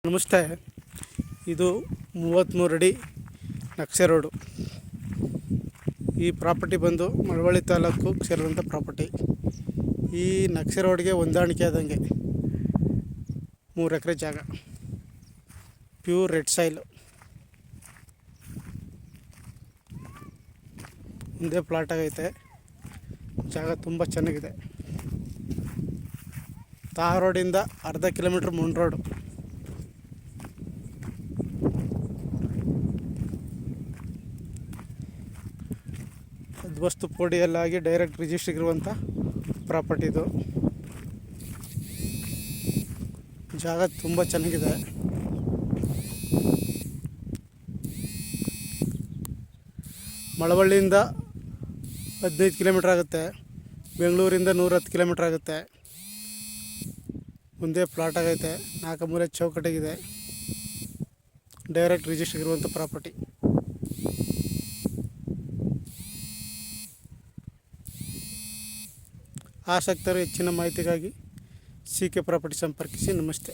ನಮಸ್ತೆ. ಇದು 33 ಅಡಿ ನಕ್ಷೆ ರೋಡು. ಈ ಪ್ರಾಪರ್ಟಿ ಬಂದು ಮಳವಳ್ಳಿ ತಾಲೂಕು ಸೇರಿದಂಥ ಪ್ರಾಪರ್ಟಿ. ಈ ನಕ್ಷೆ ರೋಡ್ಗೆ ಹೊಂದಾಣಿಕೆ ಆದಂಗೆ 3 ಎಕರೆ ಜಾಗ, ಪ್ಯೂರ್ ರೆಡ್ ಸಾಯಿಲ್. ಮುಂದೆ ಪ್ಲಾಟ್ ಆಗೈತೆ. ಜಾಗ ತುಂಬ ಚೆನ್ನಾಗಿದೆ. ತಾ ರೋಡಿಂದ ಅರ್ಧ ಕಿಲೋಮೀಟ್ರ್ ಮುಂಡ್ ರೋಡು. ವಸ್ತು ಪೋಡಿಯಲ್ಲಾಗಿ ಡೈರೆಕ್ಟ್ ರಿಜಿಸ್ಟ್ರ್ ಇರುವಂಥ ಪ್ರಾಪರ್ಟಿ ಇದು. ಜಾಗ ತುಂಬ ಚೆನ್ನಾಗಿದೆ. ಮಳವಳ್ಳಿಯಿಂದ 15 ಕಿಲೋಮೀಟ್ರ್ ಆಗುತ್ತೆ. ಬೆಂಗಳೂರಿಂದ 110 ಕಿಲೋಮೀಟ್ರ್ ಆಗುತ್ತೆ. ಮುಂದೆ ಪ್ಲಾಟ್ ಆಗೈತೆ. 4 ಮೂಲೆ ಚೌಕಟ್ಟಿಗಿದೆ. ಡೈರೆಕ್ಟ್ ರಿಜಿಸ್ಟ್ರ್ ಇರುವಂಥ ಪ್ರಾಪರ್ಟಿ. ಆಸಕ್ತರು ಹೆಚ್ಚಿನ ಮಾಹಿತಿಗಾಗಿ CK ಪ್ರಾಪರ್ಟಿ ಸಂಪರ್ಕಿಸಿ. ನಮಸ್ತೆ.